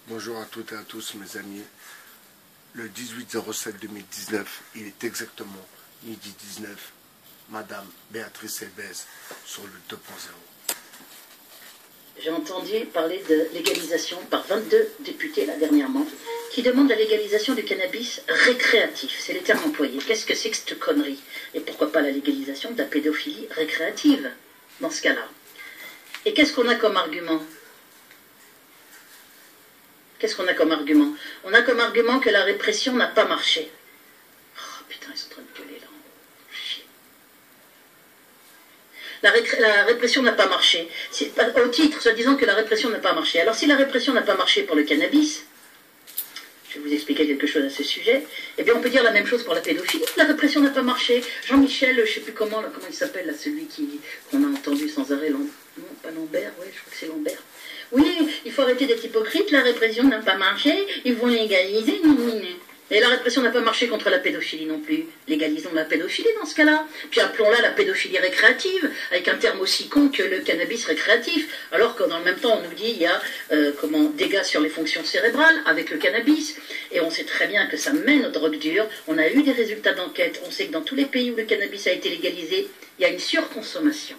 Bonjour à toutes et à tous mes amis. Le 18-07-2019, il est exactement midi 19. Madame Béatrice Elbez sur le 2.0. J'ai entendu parler de légalisation par 22 députés là dernièrement qui demandent la légalisation du cannabis récréatif. C'est les termes employés. Qu'est-ce que c'est que cette connerie? Et pourquoi pas la légalisation de la pédophilie récréative dans ce cas-là? Et qu'est-ce qu'on a comme argument? Qu'est-ce qu'on a comme argument? On a comme argument que la répression n'a pas marché. Oh putain, ils sont en train de gueuler là. Chier. La répression n'a pas marché. Au titre, soi-disant que la répression n'a pas marché. Alors si la répression n'a pas marché pour le cannabis, je vais vous expliquer quelque chose à ce sujet, eh bien on peut dire la même chose pour la pédophilie. La répression n'a pas marché. Jean-Michel, je ne sais plus comment il s'appelle, là, celui qu'on a entendu sans arrêt, non, pas Lambert, ouais, je crois que c'est Lambert. Oui, il faut arrêter d'être hypocrite, la répression n'a pas marché, ils vont légaliser. Et la répression n'a pas marché contre la pédophilie non plus. Légalisons la pédophilie dans ce cas-là. Puis appelons-la la pédophilie récréative, avec un terme aussi con que le cannabis récréatif. Alors que dans le même temps, on nous dit il y a dégâts sur les fonctions cérébrales avec le cannabis. Et on sait très bien que ça mène aux drogues dures. On a eu des résultats d'enquête. On sait que dans tous les pays où le cannabis a été légalisé, il y a une surconsommation.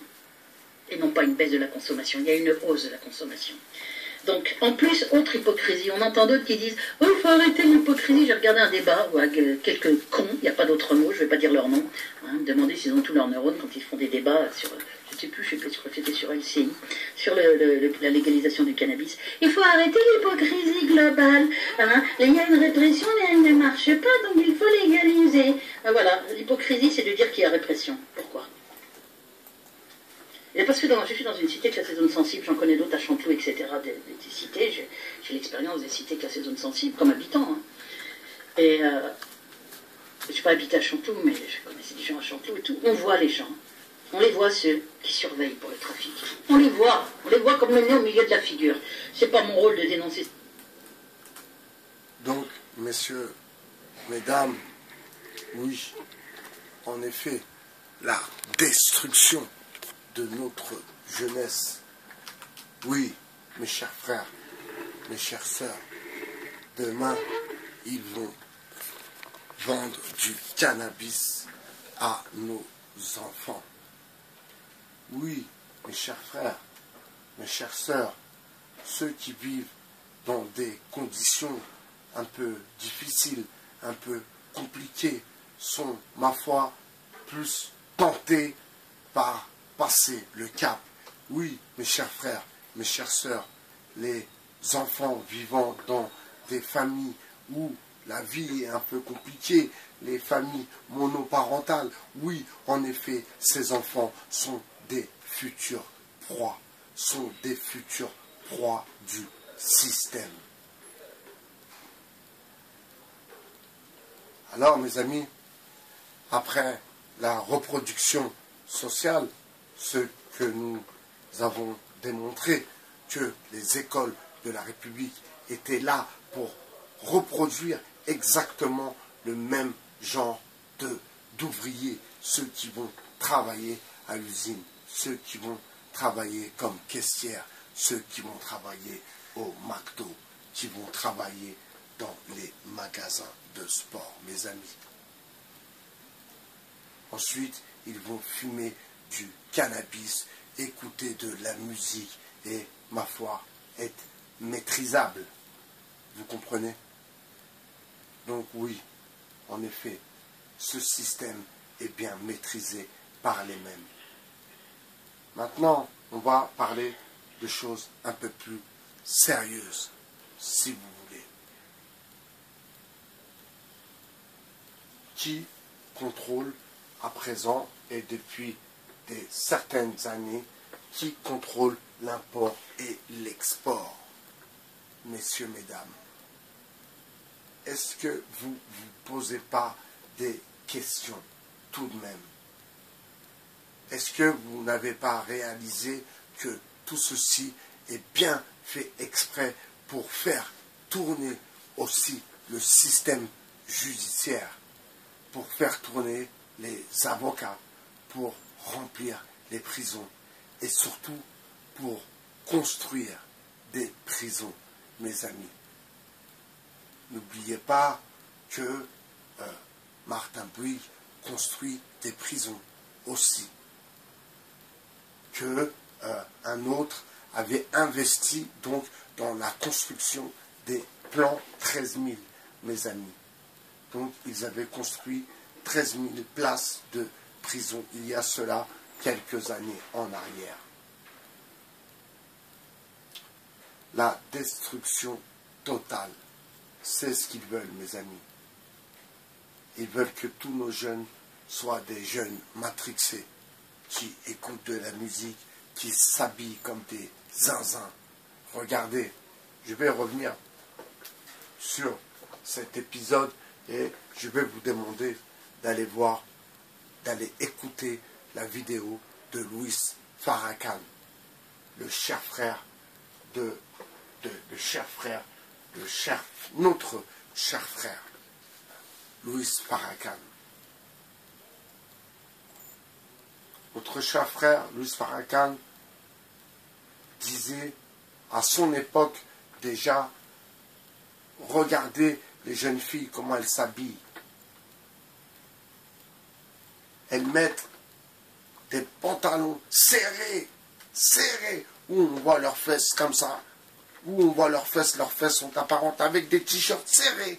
Et non pas une baisse de la consommation, il y a une hausse de la consommation. Donc, en plus, autre hypocrisie, on entend d'autres qui disent « Oh, il faut arrêter l'hypocrisie ». J'ai regardé un débat avec quelques cons, il n'y a pas d'autre mot, je ne vais pas dire leur nom, me demander s'ils ont tous leurs neurones quand ils font des débats sur, je ne sais plus, je crois que c'était sur LCI, sur la légalisation du cannabis. Il faut arrêter l'hypocrisie globale, il y a une répression mais elle ne marche pas, donc il faut légaliser. Voilà, l'hypocrisie c'est de dire qu'il y a répression. Pourquoi ? Et parce que je suis dans une cité classée zone sensible, j'en connais d'autres à Chanteloup, etc., des cités, j'ai l'expérience des cités classées zone sensible comme habitant. Et je n'ai pas habité à Chanteloup, mais je connaissais des gens à Chanteloup et tout. On voit les gens, on les voit ceux qui surveillent pour le trafic. On les voit comme le nez au milieu de la figure. C'est pas mon rôle de dénoncer. Donc, messieurs, mesdames, oui, en effet, la destruction de notre jeunesse. Oui, mes chers frères, mes chères sœurs, demain, ils vont vendre du cannabis à nos enfants. Oui, mes chers frères, mes chères sœurs, ceux qui vivent dans des conditions un peu difficiles, un peu compliquées, sont, ma foi, plus tentés par passer le cap. Oui, mes chers frères, mes chères sœurs, les enfants vivant dans des familles où la vie est un peu compliquée, les familles monoparentales, oui, en effet, ces enfants sont des futures proies, du système. Alors, mes amis, après la reproduction sociale, ce que nous avons démontré, que les écoles de la République étaient là pour reproduire exactement le même genre d'ouvriers, ceux qui vont travailler à l'usine, ceux qui vont travailler comme caissières, ceux qui vont travailler au McDo, qui vont travailler dans les magasins de sport, mes amis. Ensuite, ils vont fumer du cannabis, écouter de la musique et, ma foi, être maîtrisable. Vous comprenez? Donc oui, en effet, ce système est bien maîtrisé par les mêmes. Maintenant, on va parler de choses un peu plus sérieuses, si vous voulez. Qui contrôle à présent et depuis certaines années, qui contrôle l'import et l'export? Messieurs, mesdames, est-ce que vous ne vous posez pas des questions tout de même? Est-ce que vous n'avez pas réalisé que tout ceci est bien fait exprès pour faire tourner aussi le système judiciaire, pour faire tourner les avocats, pour remplir les prisons et surtout pour construire des prisons, mes amis. n'oubliez pas que Martin Bouygues construit des prisons aussi. Que un autre avait investi donc dans la construction des plans 13 000, mes amis. Donc ils avaient construit 13 000 places de prison il y a cela quelques années en arrière. La destruction totale, c'est ce qu'ils veulent, mes amis. Ils veulent que tous nos jeunes soient des jeunes matrixés, qui écoutent de la musique, qui s'habillent comme des zinzins. Regardez, je vais revenir sur cet épisode et je vais vous demander d'aller voir, d'aller écouter la vidéo de Louis Farrakhan, le cher frère notre cher frère, Louis Farrakhan. Notre cher frère, Louis Farrakhan, disait à son époque déjà, regardez les jeunes filles, comment elles s'habillent. Elles mettent des pantalons serrés, où on voit leurs fesses comme ça, où on voit leurs fesses sont apparentes, avec des t-shirts serrés.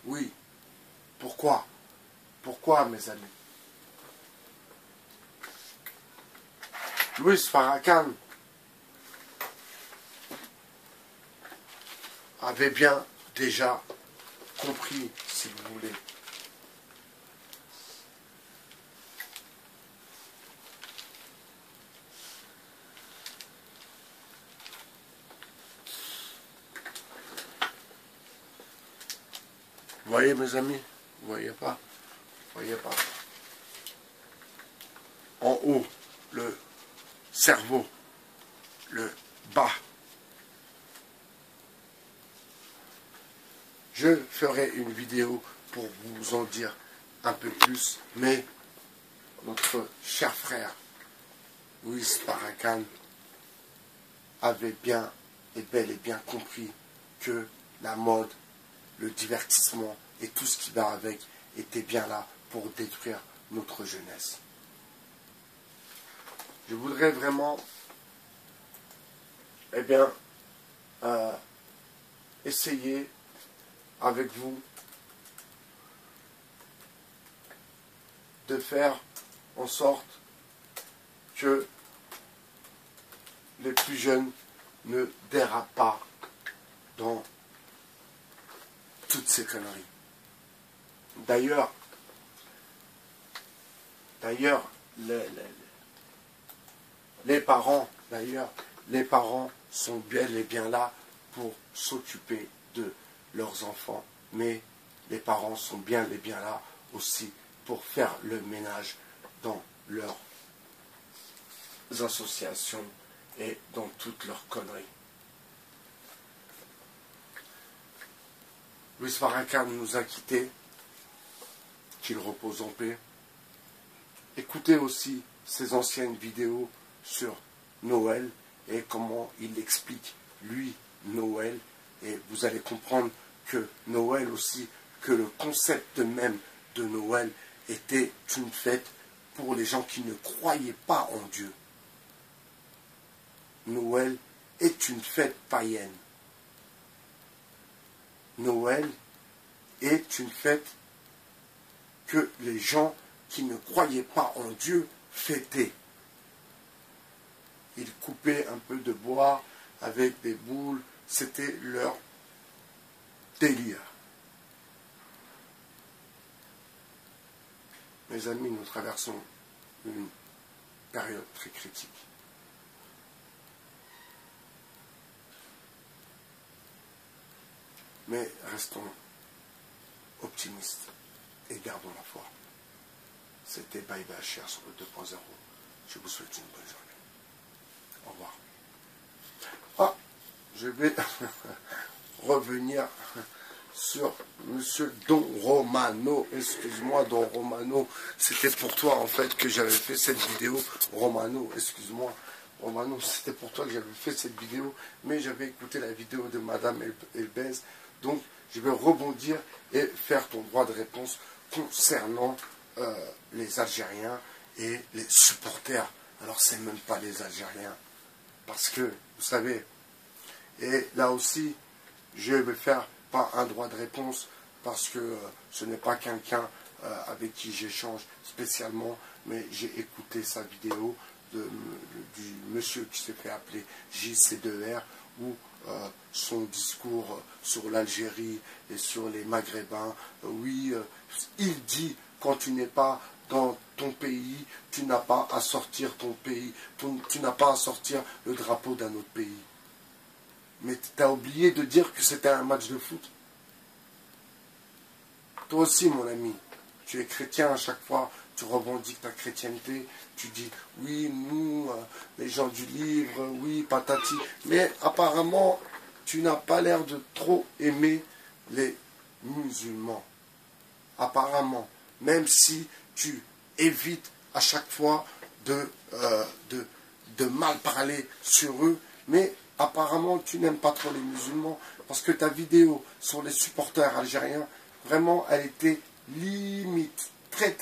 Oui. Pourquoi? Pourquoi, mes amis? Louis Farrakhan avait bien déjà compris, si vous voulez. Vous voyez, mes amis? Vous voyez pas? Vous voyez pas? En haut, le cerveau, le bas. Je ferai une vidéo pour vous en dire un peu plus, mais notre cher frère Louis Farrakhan avait bien et bel et bien compris que la mode, le divertissement et tout ce qui va avec était bien là pour détruire notre jeunesse. Je voudrais vraiment, essayer avec vous de faire en sorte que les plus jeunes ne dérapent pas dans toutes ces conneries. D'ailleurs, les parents sont bel et bien là pour s'occuper de leurs enfants, mais les parents sont bien et bien là aussi pour faire le ménage dans leurs associations et dans toutes leurs conneries. Louis Farrakhan nous a quittés, qu'il repose en paix. Écoutez aussi ses anciennes vidéos sur Noël et comment il explique, lui, Noël, et vous allez comprendre que Noël aussi, que le concept même de Noël était une fête pour les gens qui ne croyaient pas en Dieu. Noël est une fête païenne. Noël est une fête que les gens qui ne croyaient pas en Dieu fêtaient. Ils coupaient un peu de bois avec des boules, c'était leur délire. Mes amis, nous traversons une période très critique. Mais restons optimistes et gardons la foi. C'était Bye Bye Cher sur le 2.0. Je vous souhaite une bonne journée. Au revoir. Ah, je vais revenir sur Monsieur Don Romano. Excuse-moi, Don Romano. C'était pour toi, en fait, que j'avais fait cette vidéo. Romano, excuse-moi. Romano, c'était pour toi que j'avais fait cette vidéo, mais j'avais écouté la vidéo de Madame Elbez, donc je vais rebondir et faire ton droit de réponse concernant les Algériens et les supporters. Alors c'est même pas les Algériens, parce que, vous savez, et là aussi, je vais faire pas un droit de réponse, parce que ce n'est pas quelqu'un avec qui j'échange spécialement, mais j'ai écouté sa vidéo du monsieur qui s'est fait appeler JC2R, où son discours sur l'Algérie et sur les Maghrébins, oui, il dit, quand tu n'es pas dans ton pays, tu n'as pas à sortir ton pays, tu n'as pas à sortir le drapeau d'un autre pays. Mais tu as oublié de dire que c'était un match de foot. Toi aussi, mon ami, tu es chrétien à chaque fois, tu revendiques ta chrétienté, tu dis, oui, nous, les gens du livre, oui, patati. Mais apparemment, tu n'as pas l'air de trop aimer les musulmans. Apparemment, même si tu évites à chaque fois de mal parler sur eux, mais apparemment, tu n'aimes pas trop les musulmans, parce que ta vidéo sur les supporters algériens, vraiment, elle était limite, très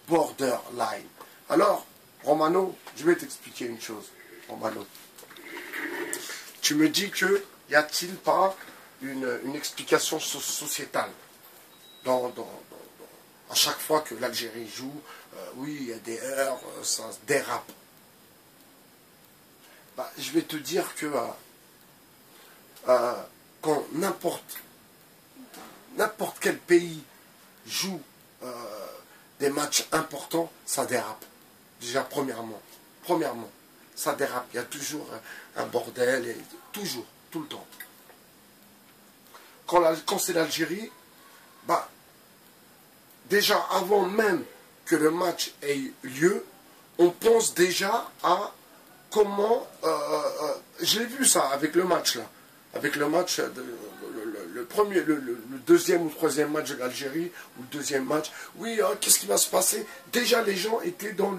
borderline. Alors, Romano, je vais t'expliquer une chose, Romano. Tu me dis que, y a-t-il pas une explication sociétale à chaque fois que l'Algérie joue, oui, il y a des heures, ça se dérape. Bah, je vais te dire que quand n'importe quel pays joue des matchs importants, ça dérape. Déjà, premièrement, ça dérape. Il y a toujours un bordel, et toujours, tout le temps. Quand c'est l'Algérie, bah, déjà avant même que le match ait lieu, on pense déjà à comment... je l'ai vu ça avec le match là. Avec le match, le deuxième ou troisième match de l'Algérie, ou le deuxième match. Oui, qu'est-ce qui va se passer? Déjà les gens étaient dans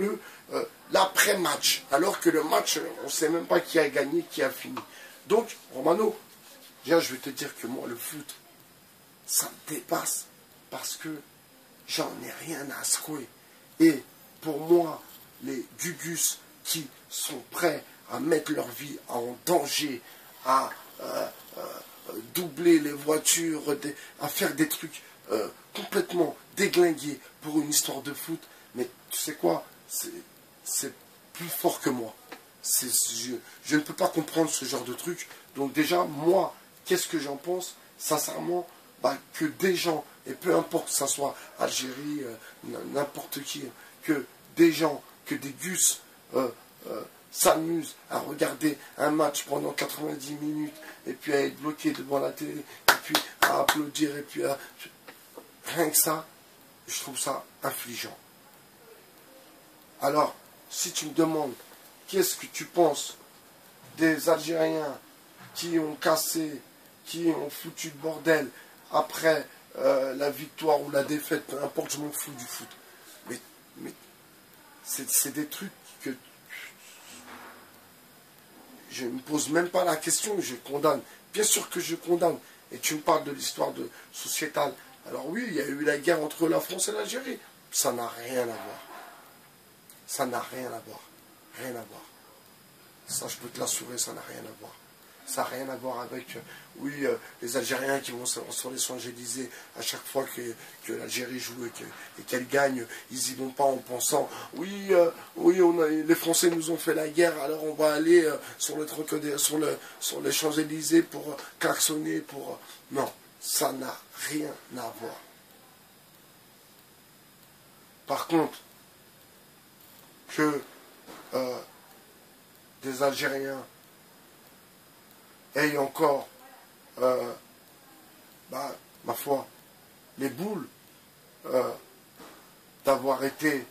l'après-match. Alors que le match, on ne sait même pas qui a gagné, qui a fini. Donc, Romano, déjà je vais te dire que moi le foot, ça me dépasse. Parce que j'en ai rien à secouer. Et pour moi, les Gugus qui sont prêts à mettre leur vie en danger, à doubler les voitures, à faire des trucs complètement déglingués pour une histoire de foot, mais tu sais quoi, c'est plus fort que moi. Je ne peux pas comprendre ce genre de truc. Donc déjà, moi, qu'est-ce que j'en pense? Sincèrement, bah, que des gens, et peu importe que ça soit Algérie, n'importe qui, que des gens, que des gus s'amusent à regarder un match pendant 90 minutes, et puis à être bloqué devant la télé, et puis à applaudir, et puis à... Rien que ça, je trouve ça affligeant. Alors, si tu me demandes, qu'est-ce que tu penses des Algériens qui ont cassé, qui ont foutu le bordel après la victoire ou la défaite, peu importe, je m'en fous du foot. Mais c'est des trucs que je ne me pose même pas la question, je condamne. Bien sûr que je condamne. Et tu me parles de l'histoire sociétale. Alors oui, il y a eu la guerre entre la France et l'Algérie. Ça n'a rien à voir. Ça n'a rien à voir. Rien à voir. Ça, je peux te l'assurer, ça n'a rien à voir. Ça n'a rien à voir avec, oui, les Algériens qui vont sur les Champs-Élysées à chaque fois que l'Algérie joue et qu'elle gagne, ils y vont pas en pensant, oui, les Français nous ont fait la guerre, alors on va aller sur les Champs-Élysées pour klaxonner, pour... Non, ça n'a rien à voir. Par contre, que des Algériens aient encore, ma foi, les boules d'avoir été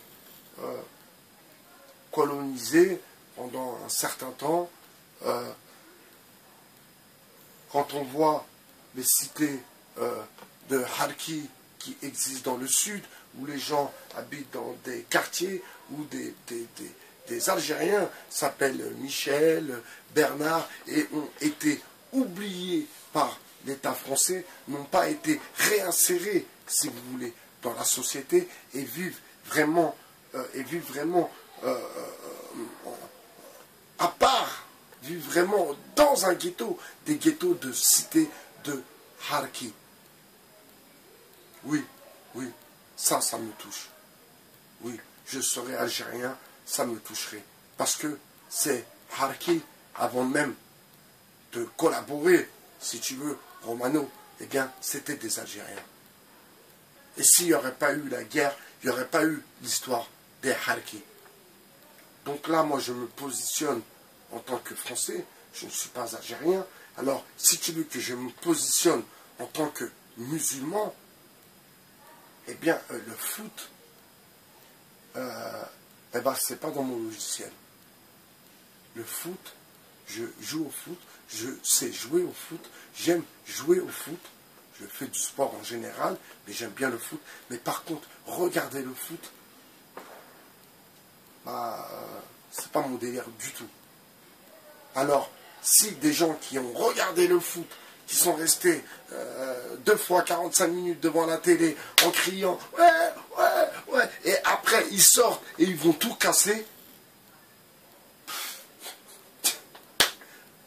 colonisés pendant un certain temps. Quand on voit les cités de Harki qui existent dans le sud, où les gens habitent dans des quartiers, où des des Algériens s'appellent Michel, Bernard, et ont été oubliés par l'État français, n'ont pas été réinsérés, si vous voulez, dans la société et vivent vraiment, à part, vivent vraiment dans un ghetto, des ghettos de cité de Harki. Oui, oui, ça me touche. Oui, je serais algérien, ça me toucherait. Parce que c'est Harki, avant même de collaborer, si tu veux, Romano, eh bien, c'était des Algériens. Et s'il n'y aurait pas eu la guerre, il n'y aurait pas eu l'histoire des Harki. Donc là, moi, je me positionne en tant que Français, je ne suis pas algérien. Alors, si tu veux que je me positionne en tant que musulman, eh bien, le foot, eh ben, c'est pas dans mon logiciel. Le foot, je joue au foot, je sais jouer au foot, j'aime jouer au foot, je fais du sport en général, mais j'aime bien le foot. Mais par contre, regarder le foot, bah, c'est pas mon délire du tout. Alors, si des gens qui ont regardé le foot, qui sont restés 2 fois 45 minutes devant la télé en criant « Ouais, ouais, ouais », et après ils sortent et ils vont tout casser,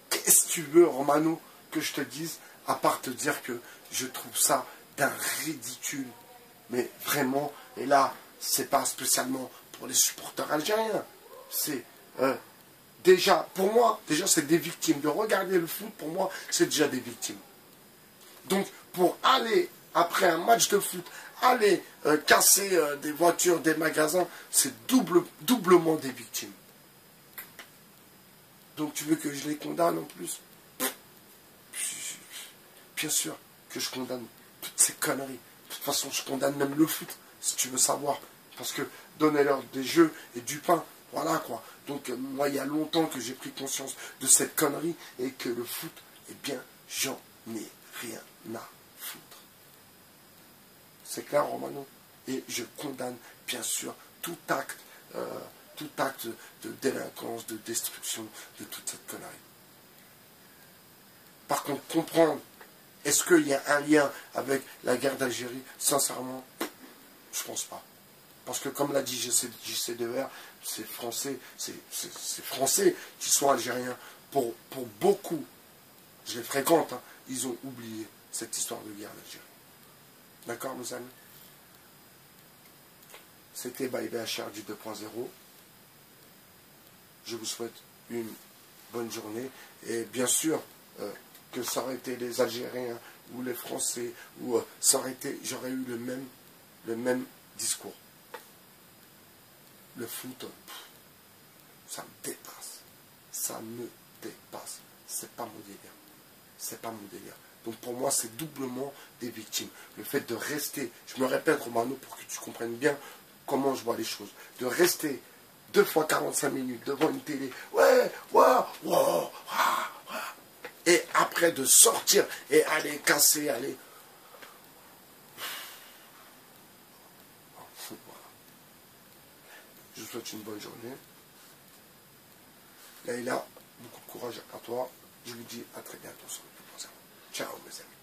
qu'est-ce que tu veux, Romano, que je te dise, à part te dire que je trouve ça d'un ridicule. Mais vraiment, et là, c'est pas spécialement pour les supporters algériens, c'est... déjà, pour moi, déjà c'est des victimes. De regarder le foot, pour moi, c'est déjà des victimes. Donc, pour aller, après un match de foot, aller casser des voitures, des magasins, c'est doublement des victimes. Donc, tu veux que je les condamne en plus? Bien sûr que je condamne toutes ces conneries. De toute façon, je condamne même le foot, si tu veux savoir. Parce que donnez-leur des jeux et du pain. Voilà quoi. Donc moi, il y a longtemps que j'ai pris conscience de cette connerie et que le foot, eh bien, j'en ai rien à foutre. C'est clair, Romano? Et je condamne, bien sûr, tout acte de délinquance, de destruction, de toute cette connerie. Par contre, comprendre, est-ce qu'il y a un lien avec la guerre d'Algérie? Sincèrement, je pense pas. Parce que comme l'a dit JC2R, c'est français qui sont algériens. Pour beaucoup, je les fréquente, hein, ils ont oublié cette histoire de guerre d'Algérie. D'accord, mes amis? C'était BHR du 2.0. Je vous souhaite une bonne journée. Et bien sûr, que ça aurait été les Algériens ou les Français, ou ça aurait été, j'aurais eu le même discours. Le foot, ça me dépasse. Ça me dépasse. C'est pas mon délire. C'est pas mon délire. Donc pour moi, c'est doublement des victimes. Le fait de rester, je me répète, Romano, pour que tu comprennes bien comment je vois les choses, de rester 2 fois 45 minutes devant une télé, ouais, et après de sortir et aller casser, aller... Je vous souhaite une bonne journée. Leïla, beaucoup de courage à toi. Je vous dis à très bientôt sur le 2.0. Ciao mes amis.